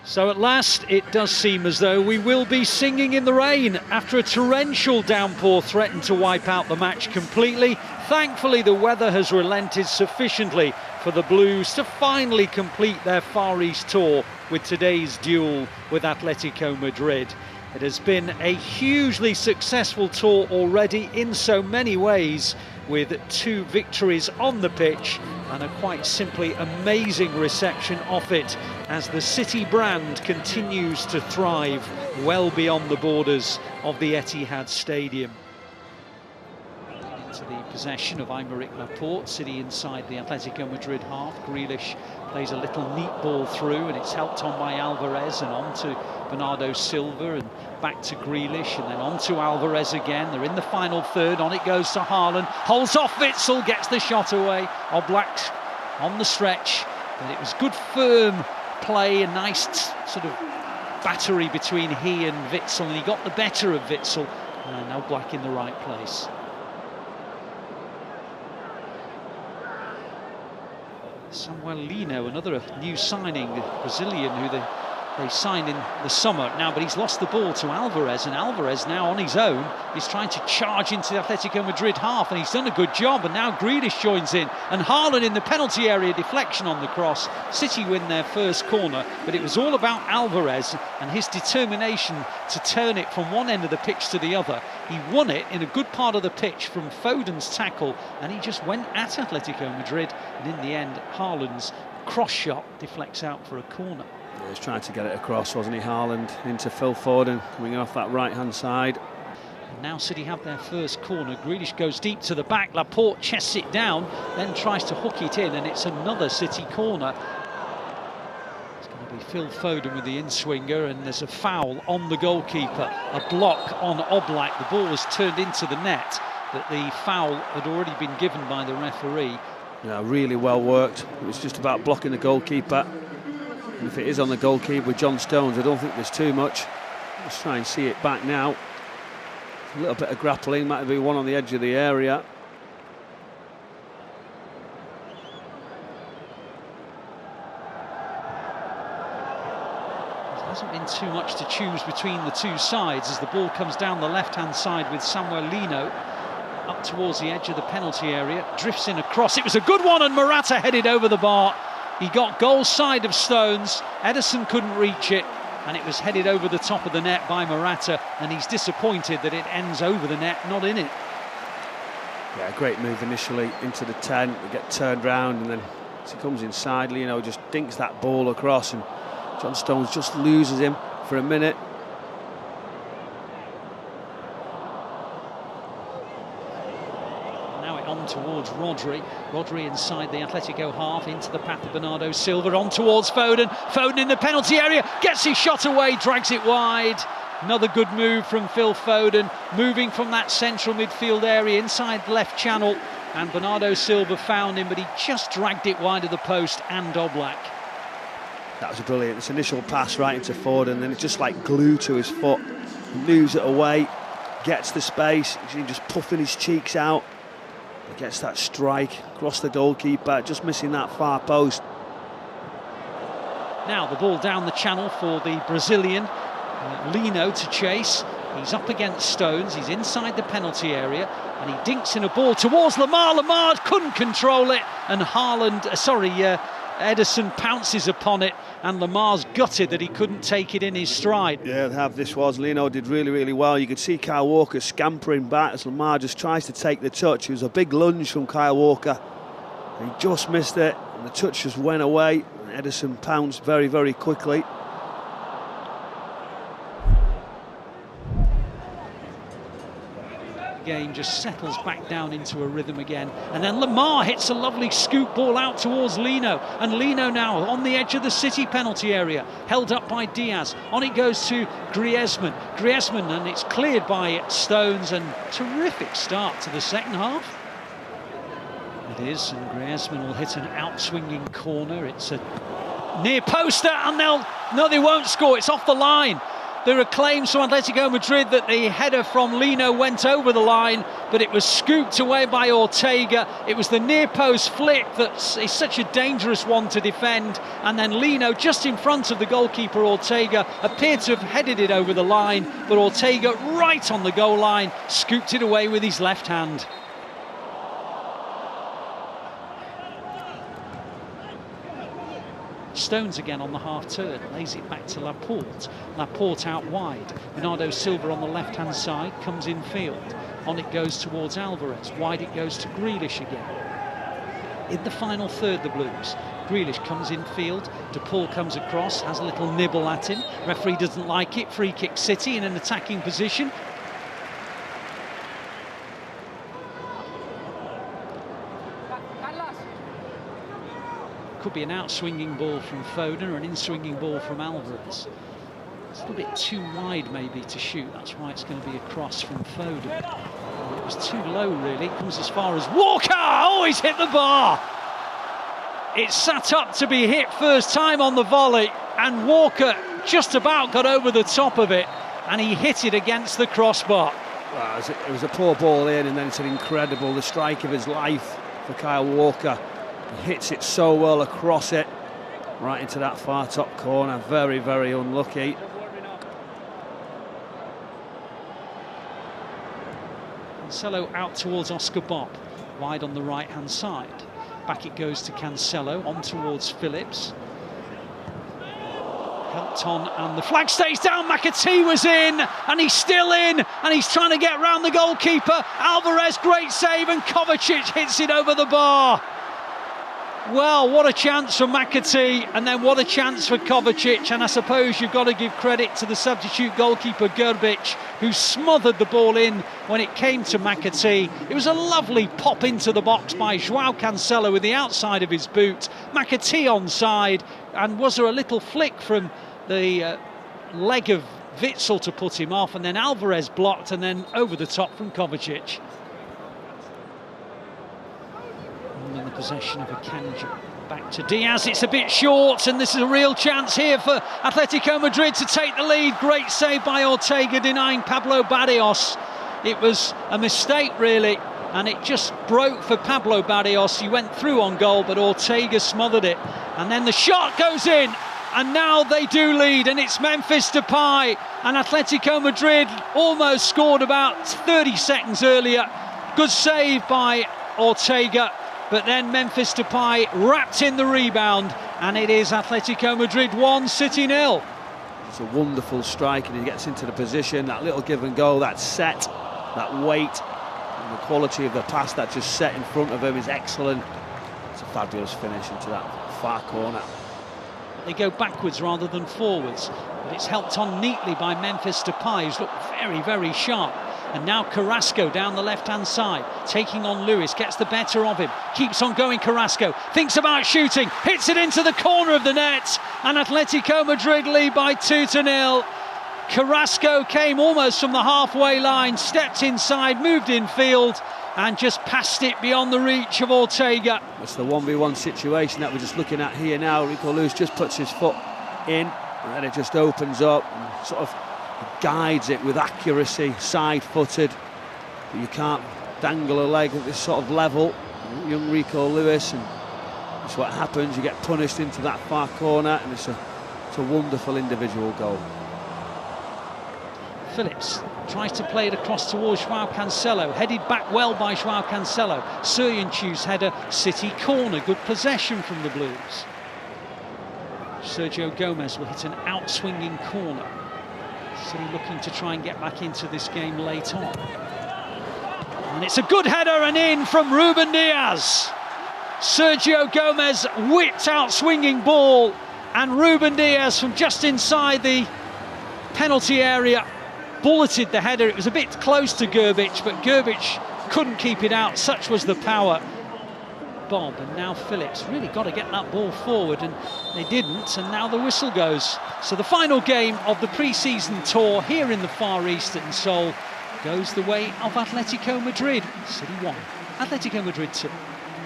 So at last, it does seem as though we will be singing in the rain after a torrential downpour threatened to wipe out the match completely. Thankfully, the weather has relented sufficiently for the Blues to finally complete their Far East tour with today's duel with Atletico Madrid. It has been a hugely successful tour already in so many ways, with 2 victories on the pitch and a quite simply amazing reception off it as the City brand continues to thrive well beyond the borders of the Etihad Stadium. Into the possession of Aymeric Laporte, City inside the Atletico Madrid half. Grealish plays a little neat ball through and it's helped on by Alvarez and on to Bernardo Silva and back to Grealish and then on to Alvarez again. They're in the final third, on it goes to Haaland, holds off Witsel, gets the shot away. Oblak on the stretch, but it was good firm play, a nice sort of battery between he and Witsel, and he got the better of Witsel, and Oblak in the right place. Samuel Lino, another new signing, the Brazilian who they signed in the summer now, but he's lost the ball to Alvarez, and Alvarez now on his own is trying to charge into the Atletico Madrid half, and he's done a good job, and now Grealish joins in, and Haaland in the penalty area, deflection on the cross. City win their first corner, but it was all about Alvarez and his determination to turn it from one end of the pitch to the other. He won it in a good part of the pitch from Foden's tackle, and he just went at Atletico Madrid, and in the end Haaland's cross shot deflects out for a corner. He was trying to get it across, wasn't he, Haaland, into Phil Foden, coming off that right-hand side. And now City have their first corner. Grealish goes deep to the back, Laporte chests it down, then tries to hook it in, and it's another City corner. It's going to be Phil Foden with the in-swinger, and there's a foul on the goalkeeper, a block on Oblak. The ball was turned into the net, but the foul had already been given by the referee. Yeah, really well worked. It was just about blocking the goalkeeper. And if it is on the goalkeeper with John Stones, I don't think there's too much. Let's try and see it back now. A little bit of grappling, might be one on the edge of the area. There hasn't been too much to choose between the two sides as the ball comes down the left-hand side with Samuel Lino up towards the edge of the penalty area, drifts in across. It was a good one, and Morata headed over the bar. He got goal side of Stones, Ederson couldn't reach it, and it was headed over the top of the net by Morata, and he's disappointed that it ends over the net, not in it. Yeah, great move initially into the 10, they get turned round, and then as he comes inside, Lino just dinks that ball across, and John Stones just loses him for a minute. On towards Rodri inside the Atletico half, into the path of Bernardo Silva, on towards Foden. Foden in the penalty area, gets his shot away, drags it wide. Another good move from Phil Foden, moving from that central midfield area inside the left channel, and Bernardo Silva found him, but he just dragged it wide of the post and Oblak. That was brilliant. This initial pass right into Foden, then it's just like glue to his foot. He moves it away, gets the space, he's just puffing his cheeks out. He gets that strike across the goalkeeper, just missing that far post. Now the ball down the channel for the Brazilian, Lino to chase. He's up against Stones, he's inside the penalty area, and he dinks in a ball towards Lamar. Lamar couldn't control it, and Ederson pounces upon it, and Lamar's gutted that he couldn't take it in his stride. Yeah, Lino did really, really well. You could see Kyle Walker scampering back as Lamar just tries to take the touch. It was a big lunge from Kyle Walker. He just missed it, and the touch just went away. And Ederson pounced very, very quickly. Game just settles back down into a rhythm again, and then Lamar hits a lovely scoop ball out towards Lino, and Lino now on the edge of the City penalty area, held up by Diaz. On it goes to Griezmann, and it's cleared by Stones, and terrific start to the second half. It is, and Griezmann will hit an out-swinging corner. It's a near poster, and they won't score. It's off the line. There are claims from Atletico Madrid that the header from Lino went over the line, but it was scooped away by Ortega. It was the near post flick that is such a dangerous one to defend, and then Lino, just in front of the goalkeeper Ortega, appeared to have headed it over the line, but Ortega, right on the goal line, scooped it away with his left hand. Stones again on the half-turn, lays it back to Laporte. Laporte out wide. Bernardo Silva on the left-hand side, comes in field. On it goes towards Alvarez. Wide it goes to Grealish again. In the final third, the Blues. Grealish comes in field. De Paul comes across, has a little nibble at him. Referee doesn't like it. Free kick City in an attacking position. Could be an out-swinging ball from Foden or an in-swinging ball from Alvarez. It's a little bit too wide maybe to shoot, that's why it's going to be a cross from Foden. It was too low really, it comes as far as Walker! Oh, he's hit the bar! It's sat up to be hit first time on the volley, and Walker just about got over the top of it, and he hit it against the crossbar. Well, it was a poor ball in, and then it's an incredible, the strike of his life for Kyle Walker. He hits it so well across it, right into that far top corner. Very, very unlucky. Cancelo out towards Oscar Bob, wide on the right-hand side. Back it goes to Cancelo, on towards Phillips. Helped on, and the flag stays down. McAtee was in, and he's still in, and he's trying to get round the goalkeeper. Alvarez, great save, and Kovacic hits it over the bar. Well, what a chance for McAtee, and then what a chance for Kovacic, and I suppose you've got to give credit to the substitute goalkeeper Grbić, who smothered the ball in when it came to McAtee. It was a lovely pop into the box by João Cancelo with the outside of his boot. McAtee onside, and was there a little flick from the leg of Witsel to put him off, and then Alvarez blocked, and then over the top from Kovacic. In the possession of Akanji. Back to Diaz, it's a bit short, and this is a real chance here for Atletico Madrid to take the lead. Great save by Ortega, denying Pablo Barrios. It was a mistake really, and it just broke for Pablo Barrios. He went through on goal, but Ortega smothered it, and then the shot goes in, and now they do lead, and it's Memphis Depay, and Atletico Madrid almost scored about 30 seconds earlier. Good save by Ortega, but then Memphis Depay wrapped in the rebound, and it is Atletico Madrid 1, City 0. It's a wonderful strike, and he gets into the position, that little give and go, that set, that weight, and the quality of the pass that just set in front of him is excellent. It's a fabulous finish into that far corner. They go backwards rather than forwards, but it's helped on neatly by Memphis Depay, who's looked very, very sharp. And now Carrasco down the left-hand side, taking on Lewis, gets the better of him, keeps on going Carrasco, thinks about shooting, hits it into the corner of the net, and Atletico Madrid lead by 2-0. Carrasco came almost from the halfway line, stepped inside, moved in field, and just passed it beyond the reach of Ortega. It's the 1v1 situation that we're just looking at here now. Rico Lewis just puts his foot in, and then it just opens up and sort of guides it with accuracy, side-footed. But you can't dangle a leg at this sort of level. Young Rico Lewis, and that's what happens. You get punished into that far corner, and it's a wonderful individual goal. Phillips tries to play it across towards João Cancelo, headed back well by João Cancelo. Soyuncu's header, City corner, good possession from the Blues. Sergio Gomez will hit an out-swinging corner. City looking to try and get back into this game late on. And it's a good header and in from Ruben Diaz. Sergio Gomez whipped out swinging ball, and Ruben Diaz from just inside the penalty area bulleted the header. It was a bit close to Grbić, but Grbić couldn't keep it out, such was the power. Bob, and now Phillips really got to get that ball forward, and they didn't, and now the whistle goes. So the final game of the pre-season tour here in the Far East in Seoul goes the way of Atletico Madrid. City 1, Atletico Madrid 2.